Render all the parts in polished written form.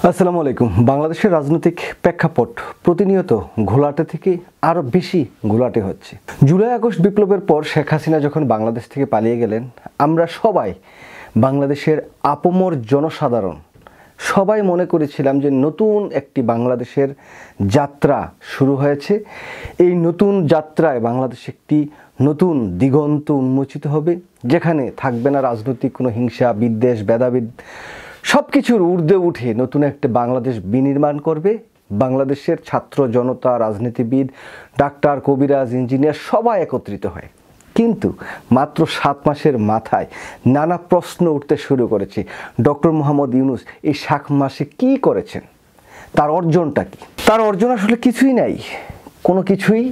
আসসালামু আলাইকুম। বাংলাদেশের রাজনৈতিক প্রেক্ষাপট প্রতিনিয়ত ঘোলাটে থেকে আরও বেশি ঘোলাটে হচ্ছে। জুলাই আগস্ট বিপ্লবের পর শেখ হাসিনা যখন বাংলাদেশ থেকে পালিয়ে গেলেন, আমরা সবাই বাংলাদেশের আপামর জনসাধারণ সবাই মনে করেছিলাম যে নতুন একটি বাংলাদেশের যাত্রা শুরু হয়েছে। এই নতুন যাত্রায় বাংলাদেশ একটি নতুন দিগন্ত উন্মোচিত হবে, যেখানে থাকবে না রাজনৈতিক কোনো হিংসা, বিদ্বেষ, ভেদাভেদ। সব কিছুর ঊর্ধ্বে উঠে নতুন একটা বাংলাদেশ বিনির্মাণ করবে। বাংলাদেশের ছাত্র জনতা, রাজনীতিবিদ, ডাক্তার, কবিরাজ, ইঞ্জিনিয়ার সবাই একত্রিত হয়। কিন্তু মাত্র 7 মাসের মাথায় নানা প্রশ্ন উঠতে শুরু করেছে। ডক্টর মোহাম্মদ ইউনূস এই 7 মাসে কি করেছেন? তার অর্জনটা কি? তার অর্জন আসলে কিছুই নাই, কোনো কিছুই।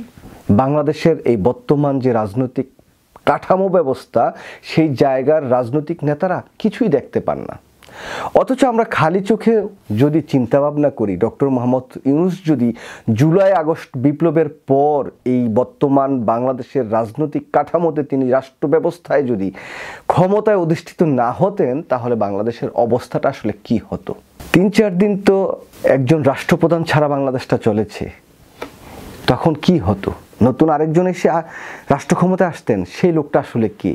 বাংলাদেশের এই বর্তমান যে রাজনৈতিক কাঠামো ব্যবস্থা, সেই জায়গার রাজনৈতিক নেতারা কিছুই দেখতে পান না। অথচ আমরা খালি চোখে যদি চিন্তা ভাবনা করি, ডক্টর মোহাম্মদ ইউনূস যদি জুলাই আগস্ট বিপ্লবের পর এই বর্তমান বাংলাদেশের রাজনৈতিক কাঠামোতে তিনি রাষ্ট্র ব্যবস্থায় যদি ক্ষমতায় অধিষ্ঠিত না হতেন, তাহলে বাংলাদেশের অবস্থাটা আসলে কি হতো? 3-4 দিন তো একজন রাষ্ট্রপ্রধান ছাড়া বাংলাদেশটা চলেছে, তখন কি হতো? নতুন আরেকজন এসে রাষ্ট্র ক্ষমতায় আসতেন, সেই লোকটা আসলে কে?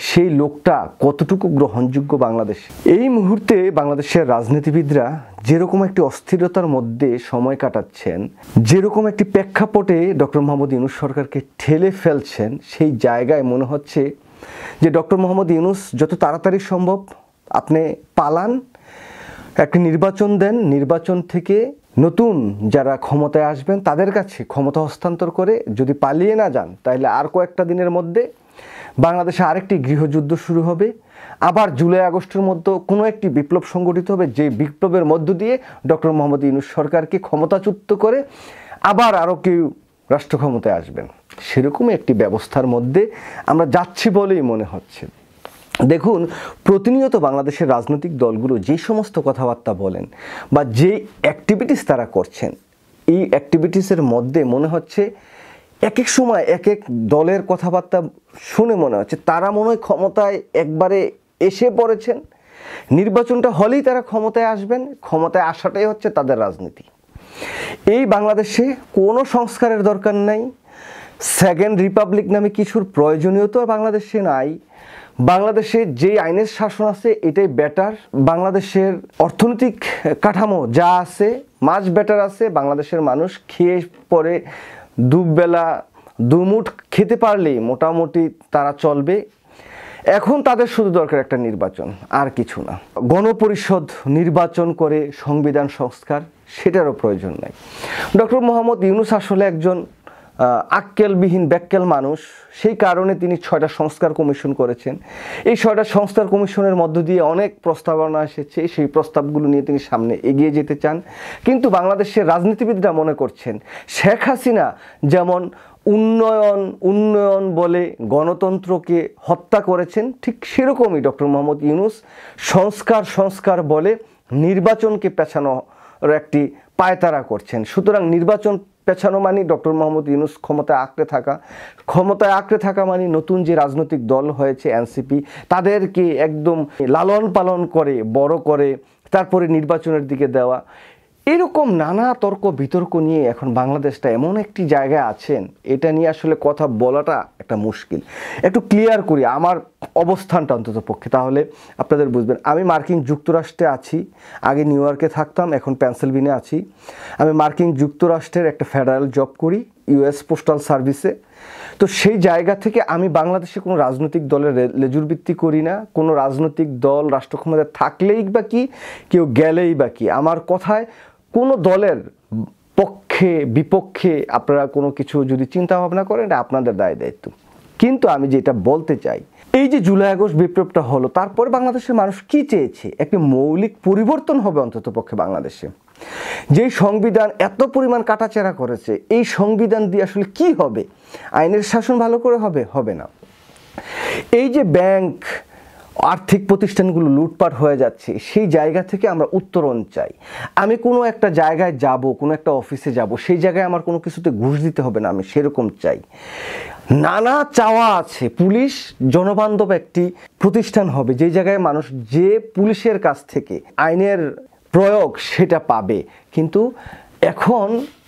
সেই লোকটা কতটুকু গ্রহণযোগ্য বাংলাদেশ? এই মুহূর্তে বাংলাদেশের রাজনীতিবিদরা যেরকম একটি অস্থিরতার মধ্যে সময় কাটাচ্ছেন, যেরকম একটি প্রেক্ষাপটে ডক্টর মোহাম্মদ ইউনূস সরকারকে ঠেলে ফেলছেন, সেই জায়গায় মনে হচ্ছে যে ডক্টর মোহাম্মদ ইউনূস যত তাড়াতাড়ি সম্ভব আপনি পালান, একটি নির্বাচন দেন, নির্বাচন থেকে নতুন যারা ক্ষমতায় আসবেন তাদের কাছে ক্ষমতা হস্তান্তর করে যদি পালিয়ে না যান, তাহলে আর কয়েকটা দিনের মধ্যে বাংলাদেশে আরেকটি গৃহযুদ্ধ শুরু হবে। আবার জুলাই আগস্টের মধ্যে কোনো একটি বিপ্লব সংগঠিত হবে, যে বিপ্লবের মধ্য দিয়ে ডক্টর মোহাম্মদ ইউনূস সরকারকে ক্ষমতাচ্যুত করে আবার আরও কেউ রাষ্ট্র ক্ষমতায় আসবেন। সেরকমই একটি ব্যবস্থার মধ্যে আমরা যাচ্ছি বলেই মনে হচ্ছে। দেখুন, প্রতিনিয়ত বাংলাদেশের রাজনৈতিক দলগুলো যে সমস্ত কথাবার্তা বলেন বা যে অ্যাক্টিভিটিস তারা করছেন, এই অ্যাক্টিভিটিসের মধ্যে মনে হচ্ছে এক এক সময় এক এক দলের কথাবার্তা শুনে মনে হচ্ছে তারা মনে হয় ক্ষমতায় একবারে এসে পড়েছেন। নির্বাচনটা হলেই তারা ক্ষমতায় আসবেন, ক্ষমতায় আসাটাই হচ্ছে তাদের রাজনীতি। এই বাংলাদেশে কোনো সংস্কারের দরকার নাই। সেকেন্ড রিপাবলিক নামে কিছুর প্রয়োজনীয়তা বাংলাদেশে নাই। বাংলাদেশে যে আইনের শাসন আছে এটাই বেটার। বাংলাদেশের অর্থনৈতিক কাঠামো যা আছে মাছ বেটার আছে। বাংলাদেশের মানুষ খেয়ে পরে দুবেলা দুমুঠ খেতে পারলেই মোটামুটি তারা চলবে। এখন তাদের শুধু দরকার একটা নির্বাচন, আর কিছু না। গণপরিষদ নির্বাচন করে সংবিধান সংস্কার, সেটারও প্রয়োজন নাই। ডক্টর মোহাম্মদ ইউনূস আসলে একজন আক্কেলবিহীন ব্যাক্কেল মানুষ, সেই কারণে তিনি 6টা সংস্কার কমিশন করেছেন। এই 6টা সংস্কার কমিশনের মধ্য দিয়ে অনেক প্রস্তাবনা এসেছে, সেই প্রস্তাবগুলো নিয়ে তিনি সামনে এগিয়ে যেতে চান। কিন্তু বাংলাদেশের রাজনীতিবিদরা মনে করছেন শেখ হাসিনা যেমন উন্নয়ন উন্নয়ন বলে গণতন্ত্রকে হত্যা করেছেন, ঠিক সেরকমই ডক্টর মোহাম্মদ ইউনূস সংস্কার সংস্কার বলে নির্বাচনকে পেছানোর একটি পায়তারা করছেন। সুতরাং নির্বাচন পেছানো মানে ডক্টর মোহাম্মদ ইউনূস ক্ষমতায় আঁকড়ে থাকা মানে নতুন যে রাজনৈতিক দল হয়েছে এনসিপি, তাদেরকে একদম লালন পালন করে বড় করে তারপরে নির্বাচনের দিকে দেওয়া। এরকম নানা তর্ক বিতর্ক নিয়ে এখন বাংলাদেশটা এমন একটি জায়গায় আছেন, এটা নিয়ে আসলে কথা বলাটা একটা মুশকিল। একটু ক্লিয়ার করি আমার অবস্থানটা অন্তত পক্ষে, তাহলে আপনাদের বুঝবেন। আমি মার্কিন যুক্তরাষ্ট্রে আছি, আগে নিউ ইয়র্কে থাকতাম, এখন পেনসিলভেনিয়া আছি। আমি মার্কিন যুক্তরাষ্ট্রের একটা ফেডারেল জব করি, ইউএস পোস্টাল সার্ভিসে। তো সেই জায়গা থেকে আমি বাংলাদেশে কোনো রাজনৈতিক দলের লেজুর ভিত্তি করি না। কোনো রাজনৈতিক দল রাষ্ট্র ক্ষমতায় থাকলেই বা কি, কেউ গেলেই বা কি, আমার কথায় কোনো দলের পক্ষে বিপক্ষে আপনারা কোনো কিছু যদি চিন্তা ভাবনা করেন, এটা আপনাদের দায়িত্ব। কিন্তু আমি যেটা বলতে চাই, এই যে জুলাই আগস্ট বিপ্লবটা হলো, তারপরে বাংলাদেশের মানুষ কি চেয়েছে? একটি মৌলিক পরিবর্তন হবে অন্তত পক্ষে বাংলাদেশে। যেই সংবিধান এত পরিমাণ কাটাছেঁড়া করেছে, এই সংবিধান দিয়ে আসলে কি হবে? আইনের শাসন ভালো করে হবে না। এই যে ব্যাংক, আর্থিক প্রতিষ্ঠানগুলো লুটপাট হয়ে যাচ্ছে, সেই জায়গা থেকে আমরা উত্তরণ চাই। আমি কোনো একটা জায়গায় যাব, কোনো একটা অফিসে যাব, সেই জায়গায় আমার কোনো কিছুতে ঘুষ দিতে হবে না, আমি সেরকম চাই। নানা চাওয়া আছে। পুলিশ জনবান্ধব একটি প্রতিষ্ঠান হবে, যে জায়গায় মানুষ যে পুলিশের কাছ থেকে আইনের প্রয়োগ সেটা পাবে। কিন্তু এখন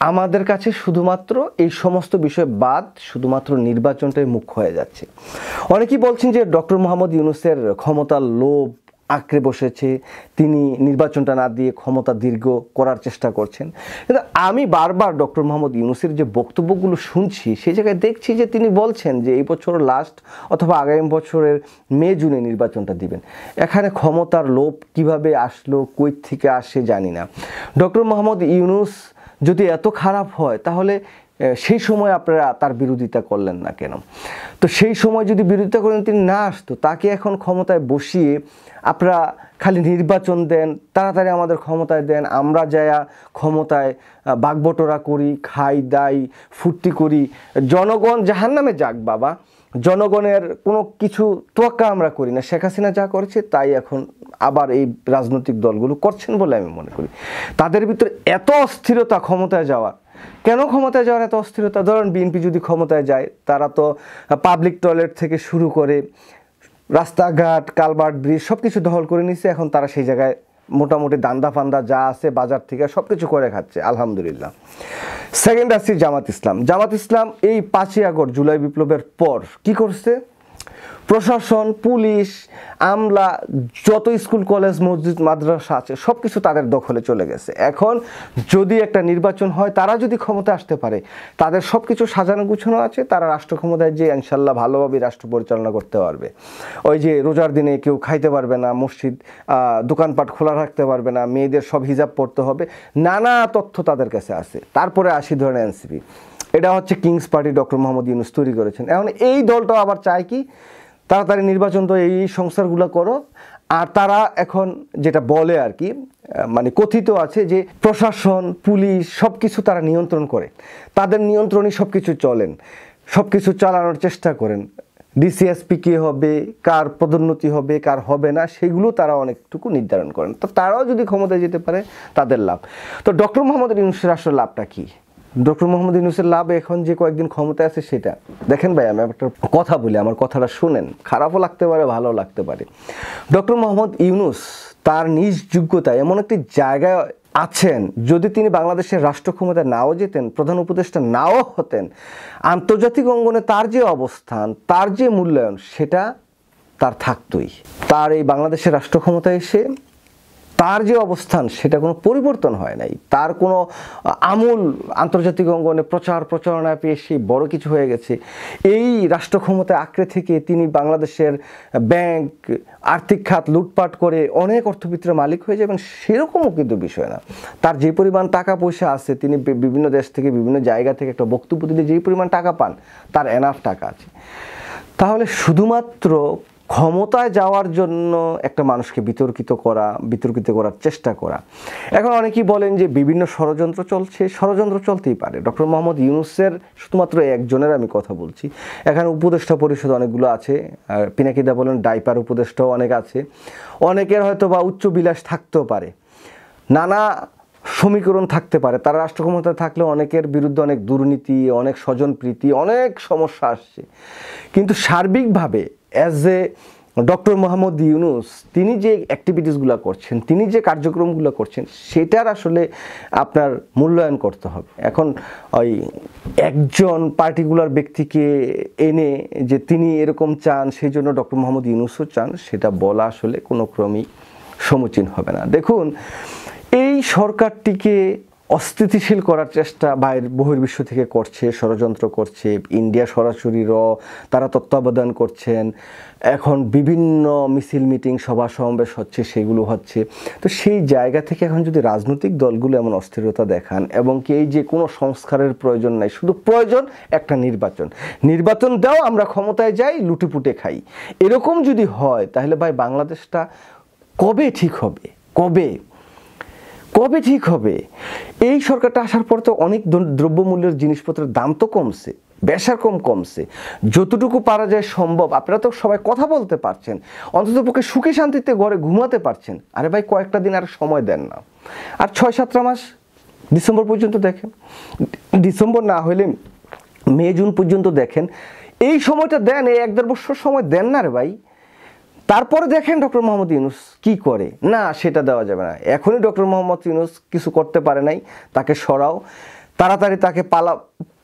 আমাদের কাছে শুধুমাত্র এই সমস্ত বিষয় বাদ শুধুমাত্র নির্বাচনটাই মুখ্য হয়ে যাচ্ছে। অনেকেই বলছেন যে ডক্টর মোহাম্মদ ইউনূসের ক্ষমতার লোভ আঁকড়ে বসেছে, তিনি নির্বাচনটা না দিয়ে ক্ষমতা দীর্ঘ করার চেষ্টা করছেন। কিন্তু আমি বারবার ডক্টর মোহাম্মদ ইউনূসের যে বক্তব্যগুলো শুনছি সেই জায়গায় দেখছি যে তিনি বলছেন যে এই বছর লাস্ট অথবা আগামী বছরের মে জুনে নির্বাচনটা দিবেন। এখানে ক্ষমতার লোভ কিভাবে আসলো, কই থেকে আসে জানি না। ডক্টর মোহাম্মদ ইউনূস যদি এত খারাপ হয় তাহলে সেই সময় আপনারা তার বিরোধিতা করলেন না কেন? তো সেই সময় যদি বিরোধিতা করেন তিনি না আসতো, তাকে এখন ক্ষমতায় বসিয়ে আপনারা খালি নির্বাচন দেন, তাড়াতাড়ি আমাদের ক্ষমতায় দেন, আমরা যায়া ক্ষমতায় বাগবটোরা করি, খাই দাই, ফুর্তি করি, জনগণ জাহান্নামে যাক বাবা, জনগণের কোনো কিছু তোয়াক্কা আমরা করি না। শেখ হাসিনা যা করেছে তাই এখন আবার এই রাজনৈতিক দলগুলো করছেন বলে আমি মনে করি। তাদের ভিতরে এত অস্থিরতা ক্ষমতায় যাওয়ার, কেন ক্ষমতায় যাওয়ার এত অস্থিরতা? ধরেন বিএনপি যদি ক্ষমতায় যায়, তারা তো পাবলিক টয়লেট থেকে শুরু করে রাস্তাঘাট, কালভার্ট, ব্রিজ সব কিছু দখল করে নিচ্ছে। এখন তারা সেই জায়গায় মোটামুটি দান্দা ফান্দা যা আছে বাজার থেকে সব কিছু করে খাচ্ছে, আলহামদুলিল্লাহ। সেকেন্ড আসছি জামাত ইসলাম। জামাত ইসলাম এই 5ই আগস্ট জুলাই বিপ্লবের পর কি করছে? প্রশাসন, পুলিশ, আমলা, যত স্কুল কলেজ মসজিদ মাদ্রাসা আছে সব কিছু তাদের দখলে চলে গেছে। এখন যদি একটা নির্বাচন হয়, তারা যদি ক্ষমতা আসতে পারে, তাদের সব কিছু সাজানো গুছানো আছে, তারা রাষ্ট্র ক্ষমতায় যে ইনশাল্লাহ ভালোভাবে রাষ্ট্র পরিচালনা করতে পারবে। ওই যে রোজার দিনে কেউ খাইতে পারবে না, মসজিদ দোকানপাট খোলা রাখতে পারবে না, মেয়েদের সব হিজাব পড়তে হবে, নানা তথ্য তাদের কাছে আছে। তারপরে আসি ধরেন এনসিপি, এটা হচ্ছে king's party, doctor Mohammad Yunus তৈরি করেছেন। এখন এই দলটাও আবার চায় কি তাড়াতাড়ি নির্বাচন, তো এই সংস্কারগুলো করো। আর তারা এখন যেটা বলে আর কি, মানে কথিত আছে যে প্রশাসন, পুলিশ সব কিছু তারা নিয়ন্ত্রণ করে, তাদের নিয়ন্ত্রণে সব কিছু চলেন, সব কিছু চালানোর চেষ্টা করেন। ডিসিএসপি কে হবে, কার পদোন্নতি হবে, কার হবে না, সেগুলো তারা অনেকটুকু নির্ধারণ করেন। তো তারাও যদি ক্ষমতায় যেতে পারে তাদের লাভ। তো ডক্টর মোহাম্মদ ইউনূসের আসলে লাভটা কি? ডক্টর মোহাম্মদ ইউনূসের লাভ এখন যে কয়েকদিন ক্ষমতায় আছে সেটা দেখেন। ভাই আমি একটা কথা বলি, আমার কথাটা শুনেন, খারাপও লাগতে পারে ভালো লাগতে পারে। ডক্টর মোহাম্মদ ইউনূস তার নিজ যোগ্যতায় এমন একটি জায়গায় আছেন, যদি তিনি বাংলাদেশের রাষ্ট্র ক্ষমতায় নাও যেতেন, প্রধান উপদেষ্টা নাও হতেন, আন্তর্জাতিক অঙ্গনে তার যে অবস্থান, তার যে মূল্যায়ন সেটা তার থাকতোই। তার এই বাংলাদেশের রাষ্ট্র ক্ষমতায় এসে তার যে অবস্থান সেটা কোনো পরিবর্তন হয় নাই। তার কোনো আমূল আন্তর্জাতিক অঙ্গনে প্রচারণা পেয়ে সেই বড় কিছু হয়ে গেছে। এই রাষ্ট্র ক্ষমতায় আঁকড়ে থেকে তিনি বাংলাদেশের ব্যাংক, আর্থিক খাত লুটপাট করে অনেক অর্থবিত্তের মালিক হয়ে যাবেন, সেরকমও কিন্তু বিষয় না। তার যে পরিমাণ টাকা পয়সা আছে, তিনি বিভিন্ন দেশ থেকে বিভিন্ন জায়গা থেকে একটা বক্তব্য দিলে যেই পরিমাণ টাকা পান, তার এনাফ টাকা আছে। তাহলে শুধুমাত্র ক্ষমতায় যাওয়ার জন্য একটা মানুষকে বিতর্কিত করার চেষ্টা করা। এখন অনেকেই বলেন যে বিভিন্ন ষড়যন্ত্র চলছে, ষড়যন্ত্র চলতেই পারে। ডক্টর মোহাম্মদ ইউনূসের শুধুমাত্র একজনের আমি কথা বলছি, এখানে উপদেষ্টা পরিষদ অনেকগুলো আছে, আর পিনাকিদা বলেন ডাইপার উপদেষ্টাও অনেক আছে। অনেকের হয়তো বা উচ্চ বিলাস থাকতেও পারে, নানা সমীকরণ থাকতে পারে, তারা রাষ্ট্র ক্ষমতায় থাকলে অনেকের বিরুদ্ধে অনেক দুর্নীতি, অনেক স্বজনপ্রীতি, অনেক সমস্যা আসছে। কিন্তু সার্বিকভাবে as a doctor Mohammad Yunus তিনি যে অ্যাক্টিভিটিসগুলো করছেন, তিনি যে কার্যক্রমগুলো করছেন, সেটার আসলে আপনার মূল্যায়ন করতে হবে। এখন ওই একজন পার্টিকুলার ব্যক্তিকে এনে যে তিনি এরকম চান, সেই জন্য ডক্টর মোহাম্মদ ইউনূসও চান, সেটা বলা আসলে কোনো ক্রমেই সমীচীন হবে না। দেখুন, এই সরকারটিকে অস্থিতিশীল করার চেষ্টা বহির্বিশ্ব থেকে করছে, ষড়যন্ত্র করছে। ইন্ডিয়া সরাসরি তারা তত্ত্বাবধান করছেন। এখন বিভিন্ন মিছিল, মিটিং, সভা সমাবেশ হচ্ছে, সেগুলো হচ্ছে। তো সেই জায়গা থেকে এখন যদি রাজনৈতিক দলগুলো এমন অস্থিরতা দেখান, এবং কি এই যে কোনো সংস্কারের প্রয়োজন নাই, শুধু প্রয়োজন একটা নির্বাচন দাও, আমরা ক্ষমতায় যাই, লুটেপুটে খাই, এরকম যদি হয়, তাহলে ভাই বাংলাদেশটা কবে ঠিক হবে? কবে ঠিক হবে? এই সরকারটা আসার পর তো অনেক দ্রব্যমূল্যের জিনিসপত্রের দাম তো কমছে, বেশার কমছে। যতটুকু পারা যায় সম্ভব, আপনারা তো সবাই কথা বলতে পারছেন, অন্ততপক্ষে সুখে শান্তিতে ঘরে ঘুমাতে পারছেন। আরে ভাই কয়েকটা দিন আর সময় দেন না, আর 6-7 মাস, ডিসেম্বর পর্যন্ত দেখেন, ডিসেম্বর না হলে মে জুন পর্যন্ত দেখেন, এই সময়টা দেন, এই 1-1.5 বছর সময় দেন না রে ভাই। তারপরে দেখেন ডক্টর মোহাম্মদ ইউনূস কি করে। না, সেটা দেওয়া যাবে না। এখনই ডক্টর মোহাম্মদ ইউনূস কিছু করতে পারে নাই, তাকে সরাও, তাড়াতাড়ি তাকে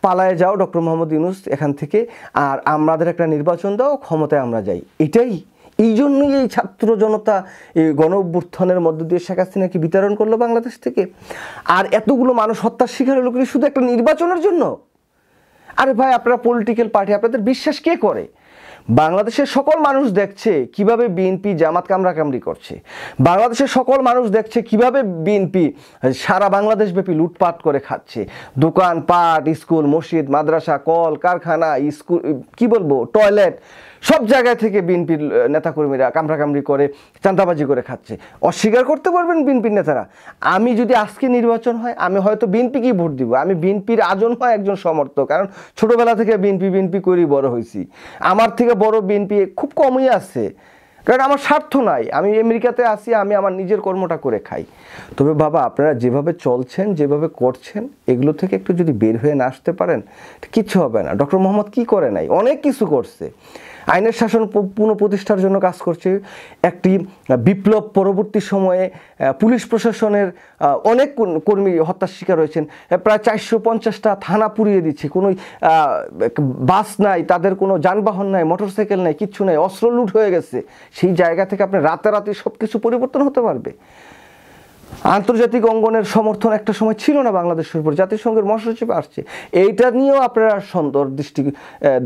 পালায়ে যাও ডক্টর মোহাম্মদ ইউনূস এখান থেকে, আর আমাদের একটা নির্বাচন দাও, ক্ষমতায় আমরা যাই। এই জন্যই এই ছাত্র জনতা এই গণ অভ্যুত্থানের মধ্য দিয়ে শেখ হাসিনাকে বিতরণ করলো বাংলাদেশ থেকে। আর এতগুলো মানুষ হত্যার শিকার হলো শুধু একটা নির্বাচনের জন্য। আরে ভাই, আপনারা পলিটিক্যাল পার্টি, আপনাদের বিশ্বাস কে করে? বাংলাদেশের সকল মানুষ দেখছে কিভাবে বিএনপি জামাত কামড়াকামড়ি করছে। বাংলাদেশের সকল মানুষ দেখছে কিভাবে বিএনপি সারা বাংলাদেশ ব্যাপী লুটপাট করে খাচ্ছে। দোকান পাট, স্কুল, মসজিদ, মাদ্রাসা, কল কারখানা, স্কুল, কি বলবো, টয়লেট, সব জায়গায় থেকে বিএনপির নেতাকর্মীরা কামড়াকামড়ি করে চাঁদাবাজি করে খাচ্ছে। অস্বীকার করতে পারবেন বিএনপির নেতারা? আমি যদি আজকে নির্বাচন হয়, আমি হয়তো বিএনপিকেই ভোট দিব। আমি বিএনপির আজন্ম একজন সমর্থক, কারণ ছোটবেলা থেকে বিএনপি করেই বড় হয়েছি। আমার থেকে বড় বিএনপি খুব কমই আছে, কারণ আমার স্বার্থ নাই। আমি আমেরিকাতে আসি, আমি আমার নিজের কর্মটা করে খাই। তবে বাবা, আপনারা যেভাবে চলছেন, যেভাবে করছেন, এগুলো থেকে একটু যদি বের হয়ে না আসতে পারেন, কিচ্ছু হবে না। ডক্টর মোহাম্মদ কি করে নাই? অনেক কিছু করছে। আইনের শাসন পুনঃপ্রতিষ্ঠার জন্য কাজ করছে। একটি বিপ্লব পরবর্তী সময়ে পুলিশ প্রশাসনের অনেক কর্মী হত্যার শিকার হয়েছেন। প্রায় 450টা থানা পুড়িয়ে দিচ্ছে। কোনো বাস নাই, তাদের কোনো যানবাহন নাই, মোটরসাইকেল নাই, কিচ্ছু নাই, অস্ত্র লুট হয়ে গেছে। সেই জায়গা থেকে আপনি রাতারাতি সব কিছু পরিবর্তন হতে পারবে? আন্তর্জাতিক অঙ্গনের সমর্থন একটা সময় ছিল না বাংলাদেশের উপর, জাতিসংঘের মহাসচিব আসছে। এইটা নিয়েও আপনারা সুন্দর দৃষ্টি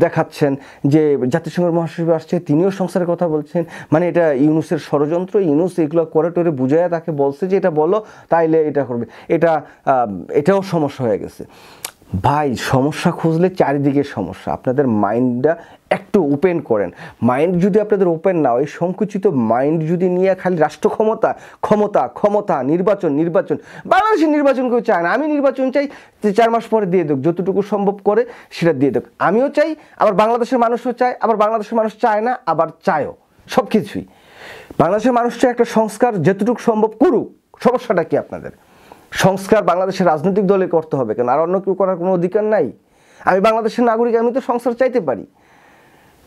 দেখাচ্ছেন যে জাতিসংঘের মহাসচিব আসছে, তিনিও সংস্কারের কথা বলছেন। মানে এটা ইউনূসের ষড়যন্ত্র। ইউনূস এগুলো করে টোরে বুঝাইয়া তাকে বলছে যে এটা বলো, তাইলে এটা করবে। এটাও সমস্যা হয়ে গেছে। ভাই, সমস্যা খুঁজলে চারিদিকে সমস্যা। আপনাদের মাইন্ডটা একটু ওপেন করেন। মাইন্ড যদি আপনাদের ওপেন না হয়, সংকুচিত মাইন্ড যদি নিয়ে খালি রাষ্ট্র ক্ষমতা, নির্বাচন, বাংলাদেশের নির্বাচন কেউ চায় না। আমি নির্বাচন চাই যে 4 মাস পরে দিয়ে দেখ, যতটুকু সম্ভব করে সেটা দিয়ে দেখ। আমিও চাই, আবার বাংলাদেশের মানুষও চায়, আবার বাংলাদেশের মানুষ চায় না, আবার চায়ও। সব কিছুই বাংলাদেশের মানুষ চায় একটা সংস্কার যতটুকু সম্ভব করুক। সমস্যাটা কি আপনাদের? সংস্কার বাংলাদেশের রাজনৈতিক দলে করতে হবে কেন? আর অন্য কেউ করার কোনো অধিকার নাই? আমি বাংলাদেশের নাগরিক, আমি তো সংস্কার চাইতে পারি।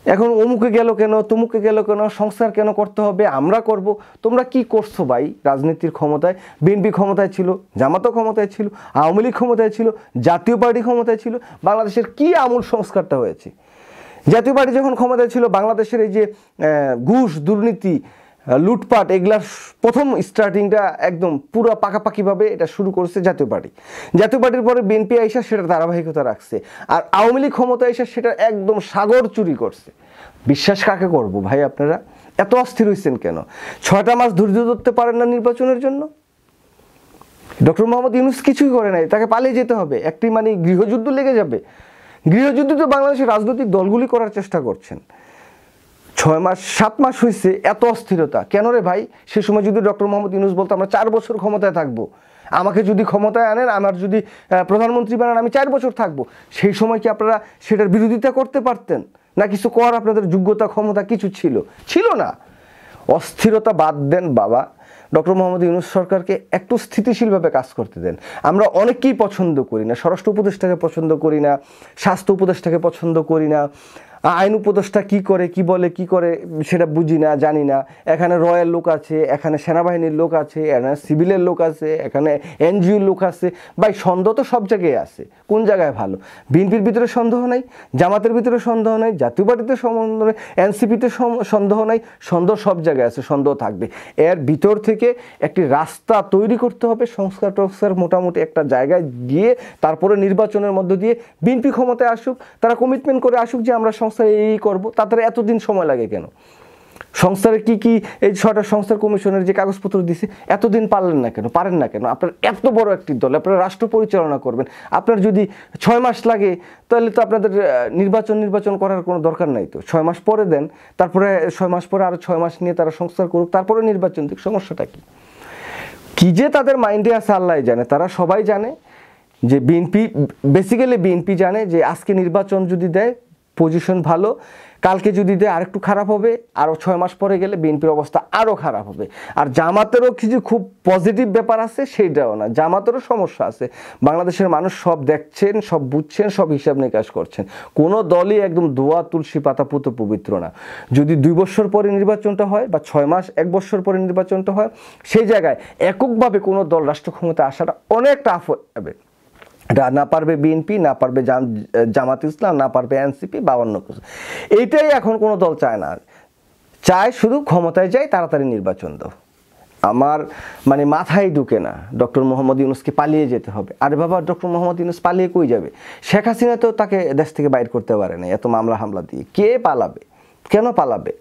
এখন অমুকে গেল কেন, তমুকে গেল কেন, সংস্কার কেন করতে হবে? আমরা করব। তোমরা কি করছো ভাই? রাজনীতির ক্ষমতায় বিএনপি ক্ষমতায় ছিল, জামাতও ক্ষমতায় ছিল, আওয়ামী লীগ ক্ষমতায় ছিল, জাতীয় পার্টি ক্ষমতায় ছিল। বাংলাদেশের কি আমূল সংস্কারটা হয়েছে? জাতীয় পার্টি যখন ক্ষমতায় ছিল, বাংলাদেশের এই যে ঘুষ, দুর্নীতি, লুটপাট, এগুলার প্রথম স্টার্টিংটা একদম পুরো পাকাপাকিভাবে এটা শুরু করেছে জাতীয় পার্টির পরে বিএনপি আইসা সেটার ধারাবাহিকতা রাখছে। আর আওয়ামী লীগ ক্ষমতা এসে সেটা একদম সাগর চুরি করছে। বিশ্বাস কাকে করব ভাই? আপনারা এত অস্থির হয়েছেন কেন? 6টা মাস ধৈর্য ধরতে পারেন না নির্বাচনের জন্য? ডক্টর মোহাম্মদ ইউনূস কিছুই করে নাই, তাকে পালিয়ে যেতে হবে। একটি মানে গৃহযুদ্ধ লেগে যাবে। গৃহযুদ্ধ তো বাংলাদেশের রাজনৈতিক দলগুলি করার চেষ্টা করছেন। 7 মাস হয়েছে, এত অস্থিরতা কেন রে ভাই? সে সময় যদি ডক্টর মোহাম্মদ ইউনূস বলতো আমরা 4 বছর ক্ষমতায় থাকবো, আমাকে যদি ক্ষমতায় আনেন, আমার যদি প্রধানমন্ত্রী বানান, আমি 4 বছর থাকবো, সেই সময় কি আপনারা সেটার বিরোধিতা করতে পারতেন? না কিছু করার আপনাদের যোগ্যতা ক্ষমতা কিছু ছিল না? অস্থিরতা বাদ দেন বাবা। ডক্টর মোহাম্মদ ইউনূস সরকারকে একটু স্থিতিশীলভাবে কাজ করতে দেন। আমরা অনেকেই পছন্দ করি না, স্বরাষ্ট্র উপদেষ্টাকে পছন্দ করি না, স্বাস্থ্য উপদেষ্টাকে পছন্দ করি না, আইন উপদেষ্টা কি করে সেটা বুঝি না, জানি না। এখানে রয়্যাল লোক আছে, এখানে সেনাবাহিনীর লোক আছে, এখানে সিভিলের লোক আছে, এখানে এনজিওর লোক আছে। ভাই, সন্দেহ তো সব জায়গায় আছে। কোন জায়গায় ভালো? বিএনপির ভিতরে সন্দেহ নাই, জামাতের ভিতরে সন্দেহ নাই, জাতীয় পার্টিতে সন্দেহ নেই, এনসিপিতে সন্দেহ নাই। সন্দেহ সব জায়গায় আছে, সন্দেহ থাকবে। এর ভিতর থেকে একটি রাস্তা তৈরি করতে হবে, সংস্কার মোটামুটি একটা জায়গায় গিয়ে তারপরে নির্বাচনের মধ্য দিয়ে বিএনপি ক্ষমতায় আসুক, তারা কমিটমেন্ট করে আসুক যে আমরা সংস্কার এই করবো। তাদের এতদিন সময় লাগে কেন? সংস্কারে কি এই 6টা সংস্কার কমিশনের যে কাগজপত্র দিছে, এতদিন পারেন না কেন? আপনার এত বড় একটি দল, আপনারা রাষ্ট্র পরিচালনা করবেন, আপনার যদি 6 মাস লাগে, তাহলে তো আপনাদের নির্বাচন করার কোনো দরকার নাই। তো 6 মাস পরে দেন, তারপরে 6 মাস পরে আরো 6 মাস নিয়ে তারা সংস্কার করুক, তারপরে নির্বাচন দিক। সমস্যাটা কি যে তাদের মাইন্ডে আছে আল্লাহ জানে। তারা সবাই জানে যে বিএনপি জানে যে আজকে নির্বাচন যদি দেয়, পজিশন ভালো, কালকে যদি দেয় আরেকটু খারাপ হবে, আরও 6 মাস পরে গেলে বিএনপির অবস্থা আরও খারাপ হবে। আর জামাতেরও কিছু খুব পজিটিভ ব্যাপার আছে, সেইটাও না, জামাতেরও সমস্যা আছে। বাংলাদেশের মানুষ সব দেখছেন, সব বুঝছেন, সব হিসাব নিকাশ করছেন। কোনো দলই একদম দোয়া তুলসী পাতা পুত পবিত্র না। যদি 2 বছর পরে নির্বাচনটা হয় বা 6 মাস 1 বছর পরে নির্বাচনটা হয়, সেই জায়গায় এককভাবে কোনো দল রাষ্ট্র ক্ষমতা আসাটা অনেক টাফ হবে। এটা না পারবে বিএনপি, না পারবে জামাত ইসলাম, না পারবে এনসিপি বা অন্য কিছু। এইটাই এখন কোনো দল চায় না, চায় শুধু ক্ষমতায় যায়, তাড়াতাড়ি নির্বাচন দাও। আমার মানে মাথায় ঢুকে না ডক্টর মোহাম্মদ ইউনূসকে পালিয়ে যেতে হবে। আরে বাবা, ডক্টর মোহাম্মদ ইউনূস পালিয়ে কই যাবে? শেখ হাসিনা তো তাকে দেশ থেকে বাইর করতে পারে না এত মামলা হামলা দিয়ে। কে পালাবে? কেন পালাবে?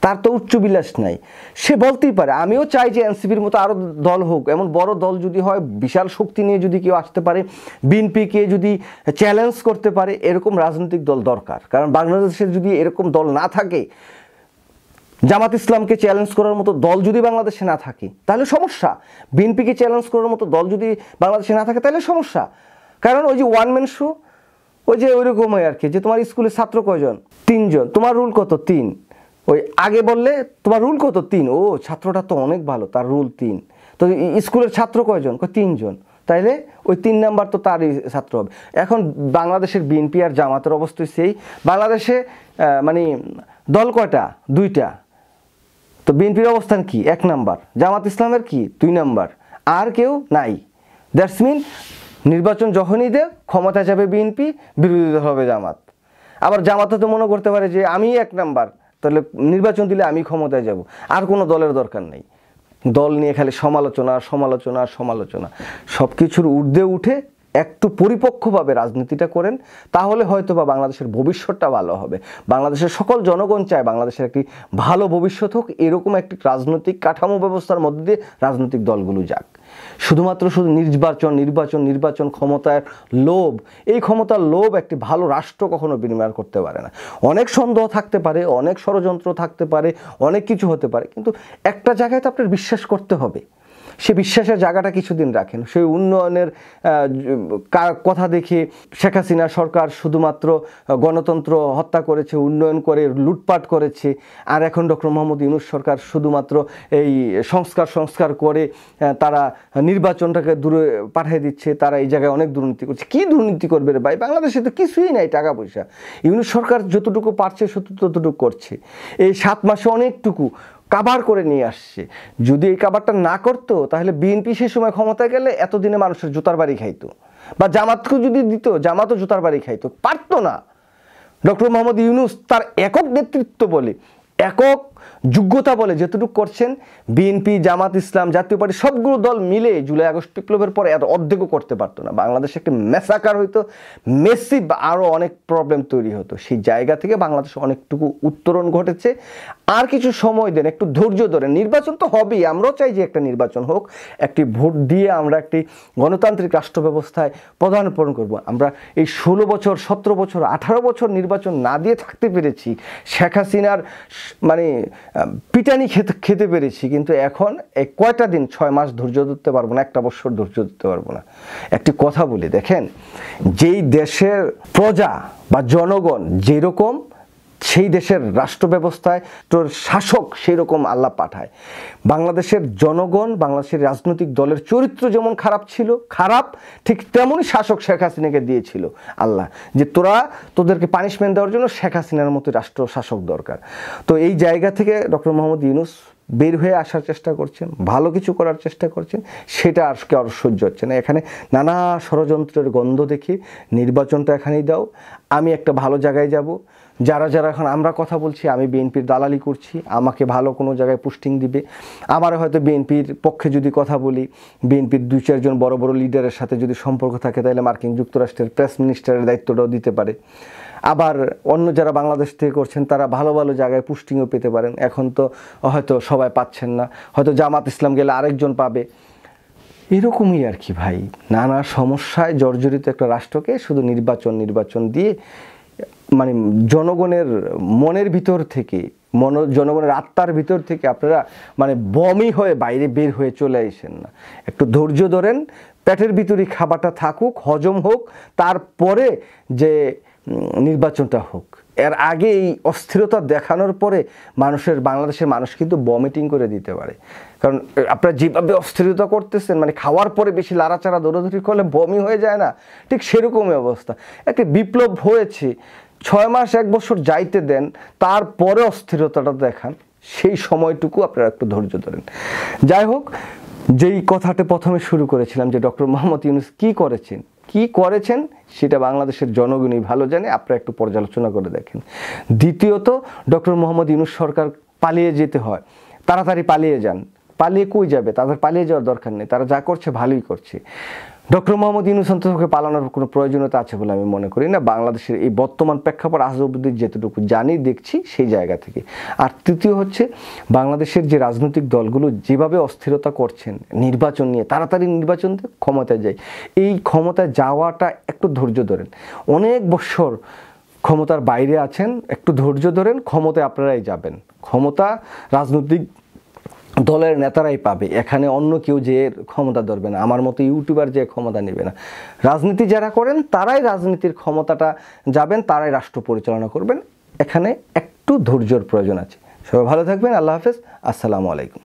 তার তো উচ্চবিলাস নাই। সে বলতেই পারে আমিও চাই যে এনসিপির মতো আরও দল হোক, এমন বড় দল যদি হয়, বিশাল শক্তি নিয়ে যদি কেউ আসতে পারে, বিএনপিকে যদি চ্যালেঞ্জ করতে পারে, এরকম রাজনৈতিক দল দরকার। কারণ বাংলাদেশের যদি এরকম দল না থাকে, জামাত ইসলামকে চ্যালেঞ্জ করার মতো দল যদি বাংলাদেশে না থাকে তাহলে সমস্যা। বিএনপিকে চ্যালেঞ্জ করার মতো দল যদি বাংলাদেশে না থাকে তাহলে সমস্যা। কারণ ওই যে ওয়ান ম্যান শো, ওই যে ওইরকমই আর কি, যে তোমার স্কুলে ছাত্র কয়জন? 3 জন। তোমার রুল কত? 3। ওই আগে বললে তোমার রুল কত? 3। ও, ছাত্রটা তো অনেক ভালো, তার রুল 3। তো স্কুলের ছাত্র কয়জন? 3 জন। তাইলে ওই 3 নাম্বার তো তারই ছাত্র হবে। এখন বাংলাদেশের বিএনপি আর জামাতের অবস্থা সেই, বাংলাদেশে মানে দল কয়টা? 2টা। তো বিএনপির অবস্থান কি? 1 নাম্বার। জামাত ইসলামের কি? 2 নাম্বার। আর কেউ নাই। দ্যাটস মিন নির্বাচন যখনই দেয় ক্ষমতায় যাবে বিএনপি, বিরোধী দল হবে জামাত। আবার জামাতও তো মনে করতে পারে যে আমি 1 নাম্বার, তাহলে নির্বাচন দিলে আমি ক্ষমতায় যাব, আর কোনো দলের দরকার নেই। দল নিয়ে খালি সমালোচনা সমালোচনা সমালোচনা। সব কিছুর ঊর্ধ্বে উঠে একটু পরিপক্কভাবে রাজনীতিটা করেন, তাহলে হয়তো বা বাংলাদেশের ভবিষ্যৎটা ভালো হবে। বাংলাদেশের সকল জনগণ চায় বাংলাদেশের একটি ভালো ভবিষ্যৎ হোক, এরকম একটি রাজনৈতিক কাঠামো ব্যবস্থার মধ্যে দিয়ে রাজনৈতিক দলগুলো যাক। শুধুমাত্র শুধু নির্বাচন নির্বাচন নির্বাচন, ক্ষমতার লোভ, এই ক্ষমতার লোভ একটি ভালো রাষ্ট্র কখনো বিনিময় করতে পারে না। অনেক সন্দেহ থাকতে পারে, অনেক ষড়যন্ত্র থাকতে পারে, অনেক কিছু হতে পারে, কিন্তু একটা জায়গায় তো আপনার বিশ্বাস করতে হবে। সে বিশ্বাসের জায়গাটা কিছুদিন রাখেন। সেই উন্নয়নের কথা দেখে শেখ হাসিনা সরকার শুধুমাত্র গণতন্ত্র হত্যা করেছে, উন্নয়ন করে লুটপাট করেছে। আর এখন ডক্টর মোহাম্মদ ইউনূস সরকার শুধুমাত্র এই সংস্কার করে তারা নির্বাচনটাকে দূরে পাঠিয়ে দিচ্ছে। তারা এই জায়গায় অনেক দুর্নীতি করছে। কি দুর্নীতি করবে রে ভাই? বাংলাদেশে তো কিছুই নাই, টাকা পয়সা। ইউনূস সরকার যতটুকু পারছে ততটুকু করছে। এই 7 মাসে অনেকটুকু কাভার করে নিয়ে আসছে। যদি এই কাভারটা না করতো তাহলে বিএনপি সে সময় ক্ষমতায় গেলে এতদিনে মানুষের জুতার বাড়ি খাইতো, বা জামাতকে যদি দিত জামাতও জুতার বাড়ি খাইতো, পারতো না। ডক্টর মোহাম্মদ ইউনূস তার একক নেতৃত্ব বলে, একক যোগ্যতা বলে যেটুকু করছেন, বিএনপি, জামাত ইসলাম, জাতীয় পার্টি সবগুলো দল মিলে জুলাই আগস্ট বিপ্লবের পরে এত অর্ধেকও করতে পারতো না। বাংলাদেশে একটি মেসাকার হইতো, মেসিভ আরও অনেক প্রবলেম তৈরি হতো। সেই জায়গা থেকে বাংলাদেশে অনেকটুকু উত্তরণ ঘটেছে। আর কিছু সময় দেন, একটু ধৈর্য ধরেন। নির্বাচন তো হবেই, আমরাও চাই যে একটা নির্বাচন হোক, একটি ভোট দিয়ে আমরা একটি গণতান্ত্রিক রাষ্ট্র ব্যবস্থায় পদার্পণ করব। আমরা এই 16 বছর 17 বছর 18 বছর নির্বাচন না দিয়ে থাকতে পেরেছি, শেখ হাসিনার মানে পিটানি খেতে পেরেছি, কিন্তু এখন এই কয়টা দিন 6 মাস ধৈর্য ধরতে পারবো না, 1 বছর ধৈর্য ধরতে পারবো না। একটি কথা বলি, দেখেন, যেই দেশের প্রজা বা জনগণ যেরকম, সেই দেশের রাষ্ট্র ব্যবস্থায় তোর শাসক সেই রকম আল্লাহ পাঠায়। বাংলাদেশের জনগণ, বাংলাদেশের রাজনৈতিক দলের চরিত্র যেমন খারাপ ছিল, ঠিক তেমনই শাসক শেখ হাসিনাকে দিয়েছিল আল্লাহ, যে তোদেরকে পানিশমেন্ট দেওয়ার জন্য শেখ হাসিনার মতো রাষ্ট্র শাসক দরকার। তো এই জায়গা থেকে ডক্টর মোহাম্মদ ইউনূস বের হয়ে আসার চেষ্টা করছেন, ভালো কিছু করার চেষ্টা করছেন, সেটা আজকে আর সহ্য হচ্ছে না। এখানে নানা ষড়যন্ত্রের গন্ধ দেখি, নির্বাচনটা এখানেই দাও, আমি একটা ভালো জায়গায় যাব। যারা এখন আমরা কথা বলছি, আমি বিএনপির দালালি করছি, আমাকে ভালো কোনো জায়গায় পোস্টিং দিবে। আমার হয়তো বিএনপির পক্ষে যদি কথা বলি, বিএনপির 2-4 জন বড় বড় লিডারের সাথে যদি সম্পর্ক থাকে, তাহলে মার্কিন যুক্তরাষ্ট্রের প্রেস মিনিস্টারের দায়িত্বটাও দিতে পারে। আবার অন্য যারা বাংলাদেশ থেকে করছেন তারা ভালো ভালো জায়গায় পোস্টিংও পেতে পারেন। এখন তো হয়তো সবাই পাচ্ছেন না, হয়তো জামাত ইসলাম গেলে আরেকজন পাবে। এরকমই আর কি ভাই, নানা সমস্যায় জর্জরিত একটা রাষ্ট্রকে শুধু নির্বাচন দিয়ে, মানে জনগণের মনের ভিতর থেকে, জনগণের আত্মার ভিতর থেকে আপনারা মানে বমি হয়ে বাইরে বের হয়ে চলে আসেন না। একটু ধৈর্য ধরেন, পেটের ভিতরে খাবারটা থাকুক, হজম হোক, তারপরে যে নির্বাচনটা হোক। এর আগে এই অস্থিরতা দেখানোর পরে বাংলাদেশের মানুষ কিন্তু ভমিটিং করে দিতে পারে। কারণ আপনারা যেভাবে অস্থিরতা করতেছেন, মানে খাওয়ার পরে বেশি লাড়াচাড়া দৌড়াদৌড়ি করলে বমি হয়ে যায় না, ঠিক সেরকমই অবস্থা। একটা বিপ্লব হয়েছে, 6 মাস 1 বছর যাইতে দেন, তারপরে অস্থিরতাটা দেখান, সেই সময়টুকু আপনারা একটু ধৈর্য ধরেন। যাই হোক, যেই কথাটা প্রথমে শুরু করেছিলাম যে ডক্টর মোহাম্মদ ইউনূস কি করেছেন সেটা বাংলাদেশের জনগণই ভালো জানে, আপনারা একটু পর্যালোচনা করে দেখেন। দ্বিতীয়ত, ডক্টর মোহাম্মদ ইউনূস সরকার পালিয়ে যেতে হয়, তাড়াতাড়ি পালিয়ে যান। পালিয়ে কই যাবে? তাদের পালিয়ে যাওয়ার দরকার নেই, তারা যা করছে ভালোই করছে। ডক্টর মোহাম্মদ ইউনূস অন্ততকে পালানোর কোনো প্রয়োজনীয়তা আছে বলে আমি মনে করি না, বাংলাদেশের এই বর্তমান প্রেক্ষাপট আজ অবধি যেতটুকু জানি দেখছি সেই জায়গা থেকে। আর তৃতীয় হচ্ছে, বাংলাদেশের যে রাজনৈতিক দলগুলো যেভাবে অস্থিরতা করছেন নির্বাচন নিয়ে, তাড়াতাড়ি নির্বাচন দিয়ে ক্ষমতায় যায়, এই ক্ষমতায় যাওয়াটা একটু ধৈর্য ধরেন। অনেক বছর ক্ষমতার বাইরে আছেন, একটু ধৈর্য ধরেন, ক্ষমতায় আপনারাই যাবেন। ক্ষমতা রাজনৈতিক দলের নেতারাই পাবে, এখানে অন্য কেউ যে ক্ষমতা ধরবে না, আমার মতো ইউটিউবার যে ক্ষমতা নেবে না। রাজনীতি যারা করেন তারাই রাজনীতির ক্ষমতাটা যাবেন, তারাই রাষ্ট্র পরিচালনা করবেন। এখানে একটু ধৈর্যের প্রয়োজন আছে। সবাই ভালো থাকবেন, আল্লাহ হাফেজ, আসসালামু আলাইকুম।